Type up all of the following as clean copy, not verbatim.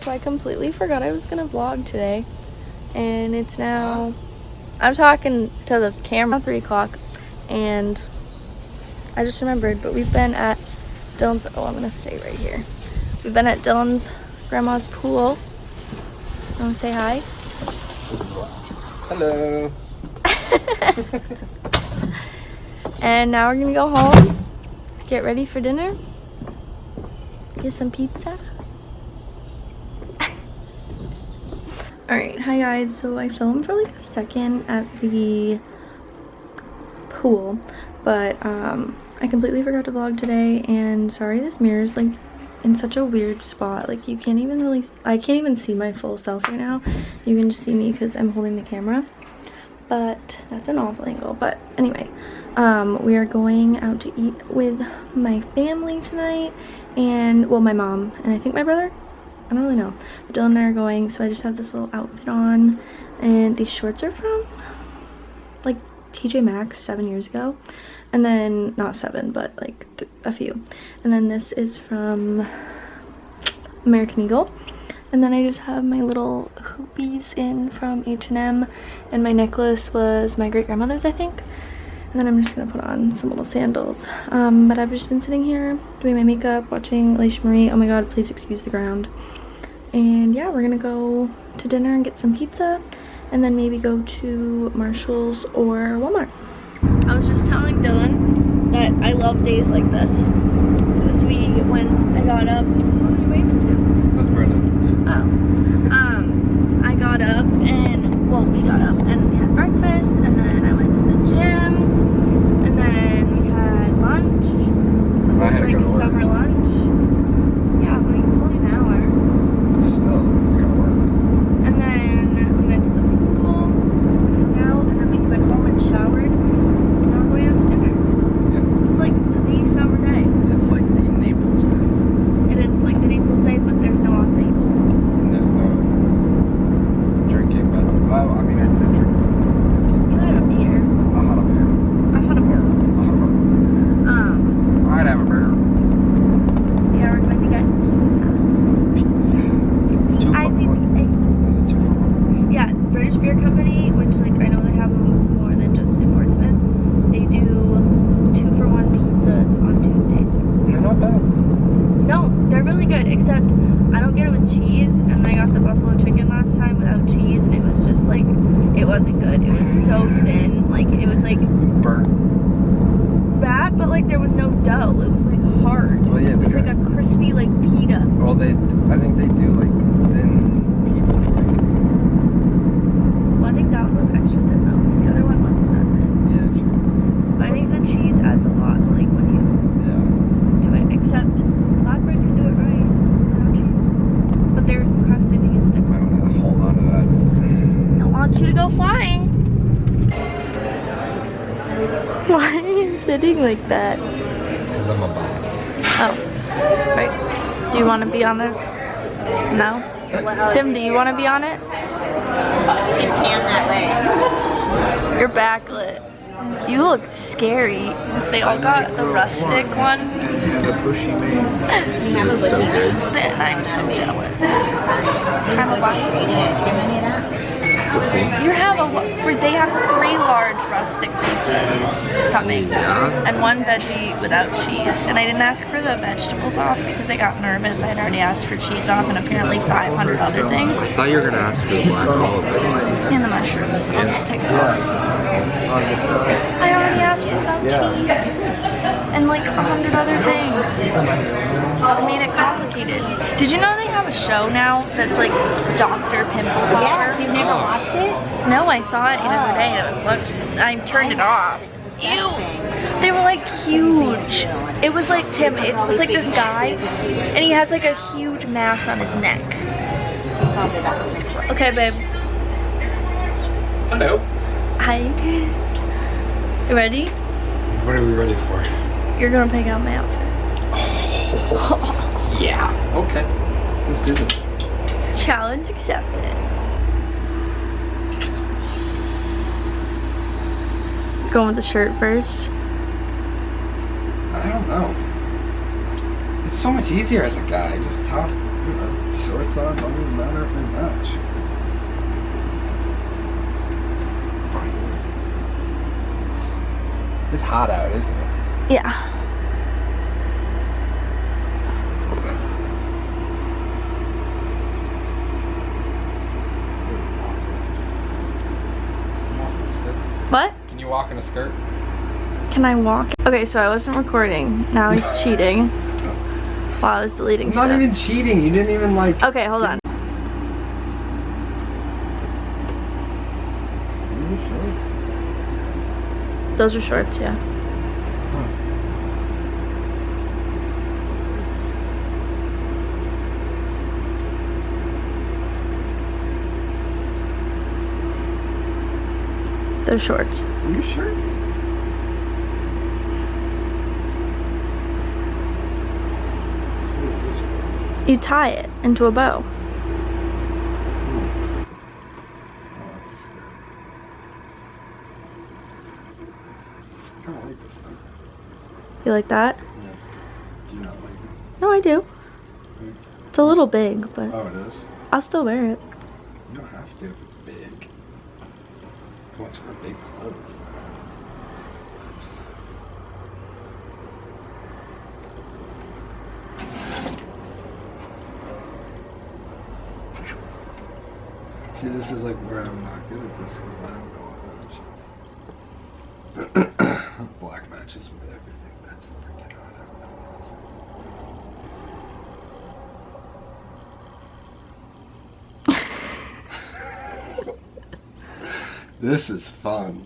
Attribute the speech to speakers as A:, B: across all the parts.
A: So I completely forgot I was gonna vlog today, and it's now, I'm talking to the camera, 3 o'clock, and I just remembered, but we've been at Dylan's, oh, I'm gonna stay right here. We've been at Dylan's grandma's pool. Wanna say hi?
B: Hello.
A: And now we're gonna go home, get ready for dinner, get some pizza. Alright, hi guys. So I filmed for like a second at the pool, but I completely forgot to vlog today, and sorry this mirror's like in such a weird spot. Like you can't even really, I can't even see my full self right now. You can just see me because I'm holding the camera, but that's an awful angle. But anyway, we are going out to eat with my family tonight, and well, my mom and I think my brother. I don't really know, but Dylan and I are going, so I just have this little outfit on, and these shorts are from like TJ Maxx 7 years ago, and then not 7 but like a few, and then this is from American Eagle, and then I just have my little hoopies in from H&M, and my necklace was my great grandmother's, I think, and then I'm just gonna put on some little sandals. But I've just been sitting here doing my makeup, watching Alicia Marie. Oh my god, please excuse the ground. And yeah, we're gonna go to dinner and get some pizza, and then maybe go to Marshall's or Walmart. I was just telling Dylan that I love days like this, because when I got up, what are you waving to?
B: That's Brendan.
A: Oh, I got up and, well, we got up and we had breakfast, and then I went to the gym, and then we had lunch.
B: I had to go to work.
A: Summer lunch. Yeah, but only an hour.
B: But still, it's gotta work.
A: And then we went to the pool, hung out, and then we went home and showered, and now we're going out to dinner.
B: Yeah.
A: It's like the summer day.
B: It's like the Naples day.
A: It is like the Naples day, but there's no acai bowl.
B: And there's no drinking, but well, I mean, I did drink, but
A: You had a beer.
B: I had a beer.
A: I had a beer.
B: I had a beer. I'd have a beer.
A: Yeah, we're going to get pizza.
B: Pizza. 2 for 1. Is it 2 for 1?
A: Yeah, British Beer Company, which like I know they have more than just in Portsmouth. They do 2 for 1 pizzas on Tuesdays.
B: And they're not bad.
A: No, they're really good, except I don't get it with cheese, and I got the buffalo chicken last time without cheese, and it was just like, it wasn't good. It was so thin, like it was like
B: It's burnt.
A: bad, but like there was no dough. It was like hard.
B: Well, yeah,
A: it was like a crispy like pita.
B: Well, I think they do like thin pizza. Like.
A: Well, I think that one was extra thin though, because the other one wasn't that thin.
B: Yeah, true.
A: But I think the cheese adds a lot, like when you do it. Except flatbread can do it right without cheese. But their crust, I think, is thick.
B: I want to hold on to that.
A: I want you to go flying. Why are you sitting like that?
B: Because I'm a boss.
A: Oh, right. Do you want to be on it? No? Tim, do you want to be on it?
C: Keep hand that way.
A: You're backlit. You look scary. They all got the rustic one.
B: The bushy man.
C: This is so good.
A: And I'm so jealous.
C: I'm a boss. Are you gonna trim any of that?
B: We'll see.
A: You have they have 3 large rustic pizzas coming.
B: Yeah.
A: And 1 veggie without cheese. And I didn't ask for the vegetables off because I got nervous. I had already asked for cheese off and apparently 500 other things.
B: I thought you were going to ask for the black olive.
A: And the mushrooms. I'll just pick it off. I already asked for without cheese. And like 100 other things. It made it complicated. Did you know they have a show now that's like Dr. Pimple Popper?
C: Yes, you've never watched it?
A: No, I saw it the other day and it was I turned it off. Ew! They were like huge. It was like Tim, it was like this guy and he has like a huge mass on his neck. Okay, babe.
B: Hello.
A: Hi. You ready?
B: What are we ready for?
A: You're gonna pick out my outfit.
B: Yeah. Okay. Let's do this.
A: Challenge accepted. Going with the shirt first.
B: I don't know. It's so much easier as a guy. Just toss, you know, shorts on, don't even matter if they match. It's hot out, isn't it?
A: Yeah.
B: That's...
A: What?
B: Can you walk in a skirt?
A: Can I walk? Okay, so I wasn't recording. Now he's cheating while I was deleting
B: I'm
A: stuff.
B: not even cheating. You didn't even like...
A: Okay, hold on.
B: These are shorts.
A: Those are shorts, yeah. They're shorts.
B: Are you sure? What is this for?
A: You tie it into a bow.
B: Oh, that's a skirt. I kind of like this thing.
A: You like that?
B: Yeah. Do you not like it?
A: No, I do. It's a little big, but
B: Oh, it is?
A: I'll still wear it.
B: You don't have to if it's big. Who wants to wear big clothes? See, this is like where I'm not good at this because I don't know what matches. Black matches with everything. That's freaking hard. I don't know what that's. This is fun.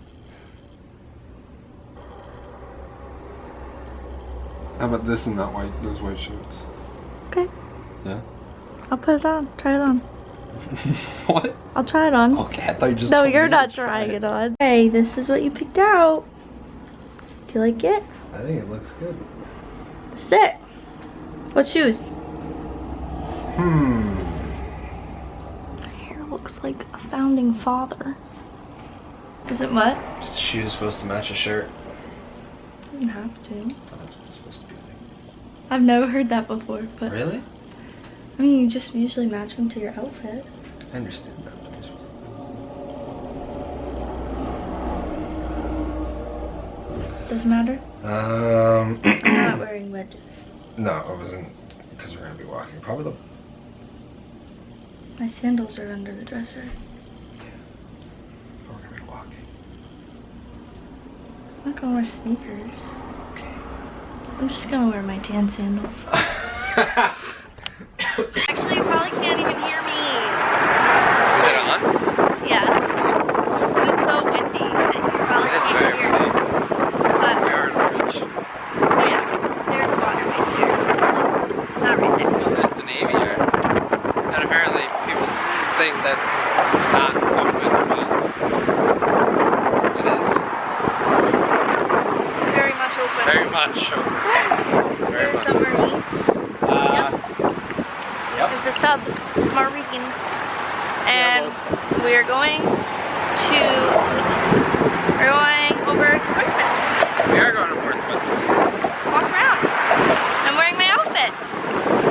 B: How about this and that white, those white shirts?
A: Okay.
B: Yeah?
A: I'll put it on. Try it on.
B: What?
A: I'll try it on.
B: Okay, I thought you just
A: No,
B: told
A: you're
B: me to
A: not
B: try
A: trying it on. Hey, this is what you picked out. Do you like it?
B: I think it looks good.
A: Sit. What shoes? The hair looks like a founding father. Is it what?
B: Shoes supposed to match a shirt.
A: You don't have to.
B: Oh, that's what it's supposed to be like.
A: I've never heard that before, but
B: Really?
A: I mean, you just usually match them to your outfit.
B: I understand that, but this was...
A: Doesn't matter. I'm not wearing wedges.
B: No, it wasn't because we're gonna be walking. Probably the...
A: My sandals are under the dresser.
B: We're gonna be walking.
A: I'm not gonna wear sneakers. I'm just gonna wear my tan sandals. Actually, you probably can't even hear me.
B: Is it on?
A: Yeah. It's so windy that you probably
B: It's
A: can't
B: very
A: hear
B: windy.
A: me. But
B: We are in a bridge.
A: yeah, there's water right there. Not right there.
B: Oh, there's the Navy here. And apparently people think that's not open, but it is.
A: It's very much open.
B: Very much open. Very
A: There's
B: much.
A: a marine.
B: Yep.
A: There's a submarine. And we are going to, we're going over to Portsmouth.
B: We are going to Portsmouth.
A: Walk around. I'm wearing my outfit.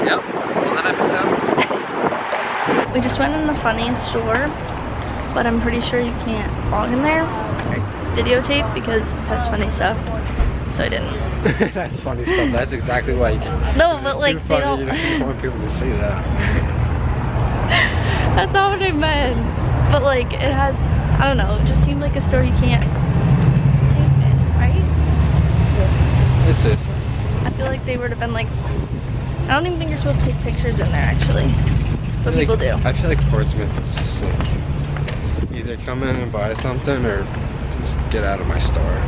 B: Yep. Well, then I picked up.
A: We just went in the funniest store, but I'm pretty sure you can't vlog in there or videotape because it has funny stuff. So I didn't.
B: That's funny stuff. That's exactly why you can.
A: No, but like
B: too
A: they
B: funny.
A: don't.
B: You don't want people to see that.
A: That's not what I meant. But like it has, I don't know, it just seemed like a store you can't tape in, right?
B: It's this.
A: I feel like they would have been like, I don't even think you're supposed to take pictures in there actually. But people do.
B: I feel like Portsmouth is just like either come in and buy something or just get out of my store.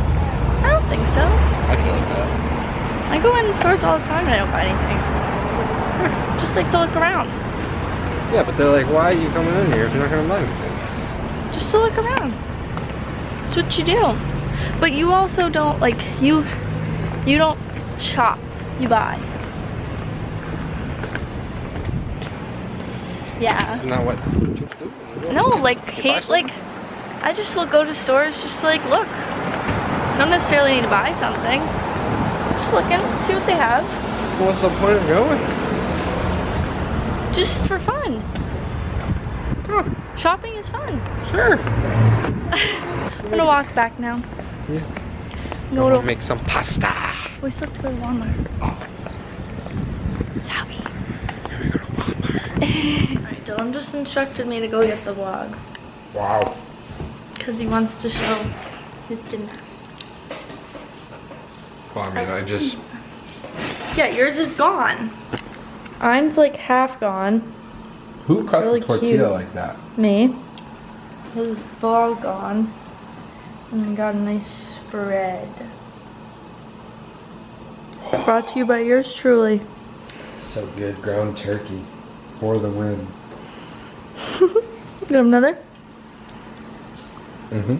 A: I don't think so.
B: I feel like that.
A: I go in stores all the time and I don't buy anything. Just like to look around.
B: Yeah, but they're like, why are you coming in here if you're not gonna buy anything?
A: Just to look around. That's what you do. But you also don't like you don't shop, you buy. Yeah.
B: Isn't that what people do?
A: No, like
B: You buy something?
A: I just will go to stores just to like look. Don't necessarily need to buy something. Just looking, see what they have.
B: What's the point of going?
A: Just for fun.
B: Oh,
A: Shopping is fun.
B: sure.
A: I'm gonna walk back now.
B: Yeah.
A: Go to,
B: Make some pasta.
A: we still have to go to Walmart.
B: Oh,
A: Sorry.
B: here we go to Walmart.
A: Alright, Dylan just instructed me to go get the vlog.
B: Wow.
A: Because he wants to show his dinner.
B: Well, I mean, I just...
A: Yeah, yours is gone. Mine's like half gone.
B: Who cuts
A: really
B: a tortilla
A: cute.
B: like that?
A: Me. His is all gone. And I got a nice spread. Brought to you by yours truly.
B: So good, ground turkey for the win.
A: Got another?
B: Mm-hmm.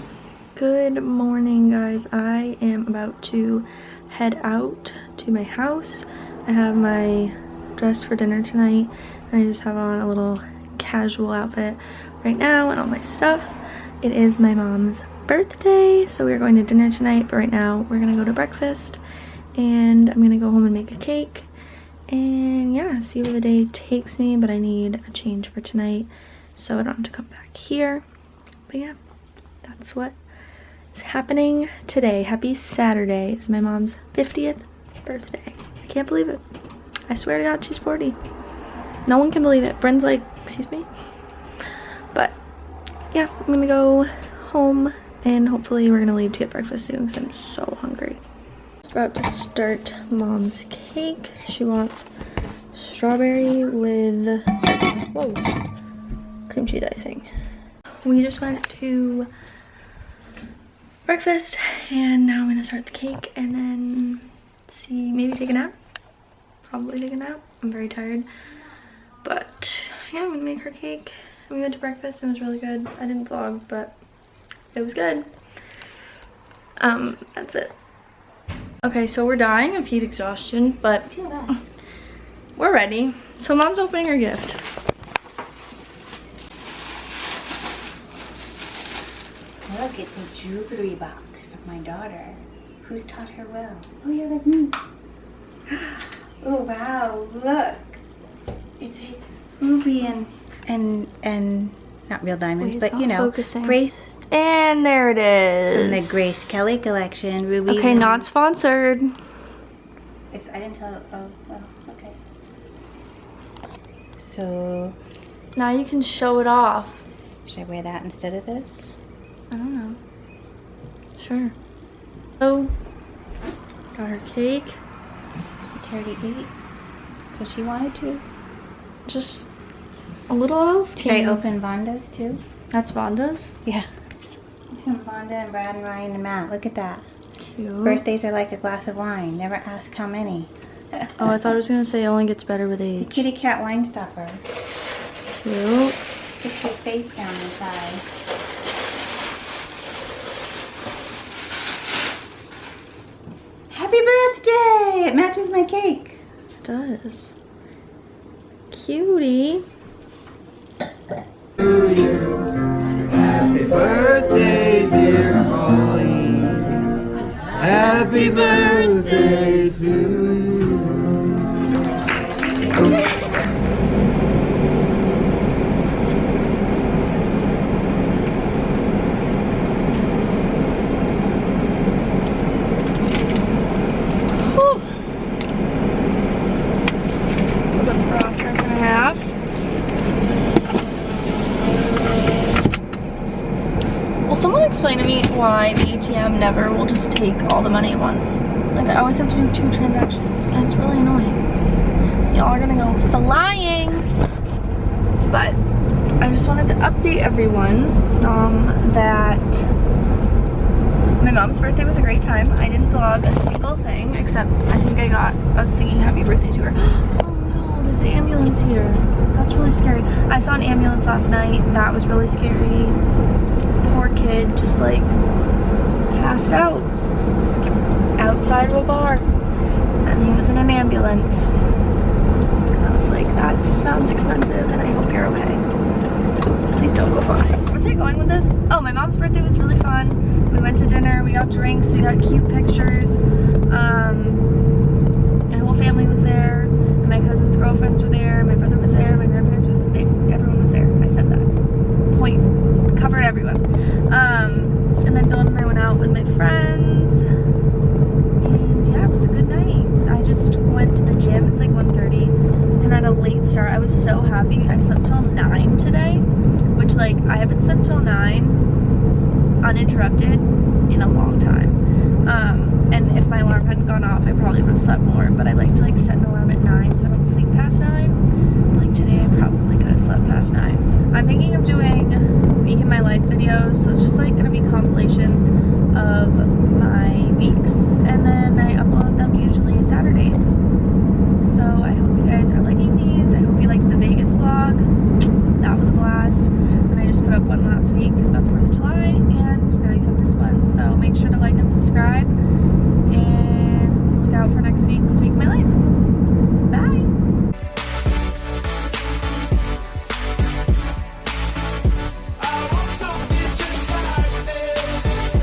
A: Good morning, guys. I am about to head out to my house. I have my dress for dinner tonight, and I just have on a little casual outfit right now and all my stuff. It is my mom's birthday, so we're going to dinner tonight, but right now we're gonna go to breakfast, and I'm gonna go home and make a cake, and yeah, see where the day takes me, but I need a change for tonight, so I don't have to come back here. But yeah, that's what is happening today. Happy Saturday. It's my mom's 50th birthday. I can't believe it. I swear to God, she's 40. No one can believe it. Bryn's like, excuse me? But yeah, I'm gonna go home and hopefully we're gonna leave to get breakfast soon because I'm so hungry. About to start mom's cake. She wants strawberry with, whoa, cream cheese icing. We just went to breakfast and now I'm gonna start the cake and then see, maybe take a nap. Probably take a nap. I'm very tired. But yeah, I'm gonna make her cake. We went to breakfast and it was really good. I didn't vlog, but it was good. That's it. Okay, so we're dying of heat exhaustion, but we're ready. So mom's opening her gift.
C: Look, it's a jewelry box from my daughter. Who's taught her well? Oh yeah, that's me. Oh wow, look. It's a ruby and not real diamonds,
A: Wait,
C: but
A: it's
C: you
A: not
C: know,
A: focusing.
C: Grace
A: And there it is.
C: from the Grace Kelly collection, ruby.
A: Okay, not sponsored.
C: It's, I didn't tell. Oh well, okay. So
A: Now you can show it off.
C: should I wear that instead of this?
A: I don't know. Sure. Oh, got her cake.
C: She already ate because she wanted to.
A: Just a little elf.
C: Should I open Vonda's too?
A: That's Vonda's.
C: Yeah. It's from Vonda and Brad and Ryan and Matt. Look at that.
A: Cute.
C: Birthdays are like a glass of wine. Never ask how many.
A: Oh, I thought it was gonna say it only gets better with age.
C: Kitty cat wine stopper.
A: Cute.
C: Sticks his face down inside. Happy birthday! It matches my cake.
A: It does. Cutie.
D: Happy birthday, dear Holly. Happy birthday to you.
A: Whew. That was a process and a half. Will someone explain to me why the ATM never will just take all the money at once? Like, I always have to do 2 transactions, and it's really annoying. Y'all are gonna go flying! But I just wanted to update everyone that my mom's birthday was a great time. I didn't vlog a single thing, except I think I got us singing happy birthday to her. Oh no, there's an ambulance here. That's really scary. I saw an ambulance last night. That was really scary. Poor kid just like passed out outside of a bar, and he was in an ambulance. I was like, that sounds expensive, and I hope you're okay. Please don't go fly. Where was I going with this? Oh, my mom's birthday was really fun. We went to dinner, we got drinks, we got cute pictures. My whole family was there, and my cousin's girlfriends were there, my brother was there, my grandparents gym. It's like 1:30 and I had a late start. I was so happy. I slept till 9 today, which like I haven't slept till 9 uninterrupted in a long time. And if my alarm hadn't gone off, I probably would have slept more, but I like to like set an alarm at 9 so I don't sleep past 9. Like today I probably could have slept past 9. I'm thinking of doing week in my life videos, so it's just like gonna be compilations of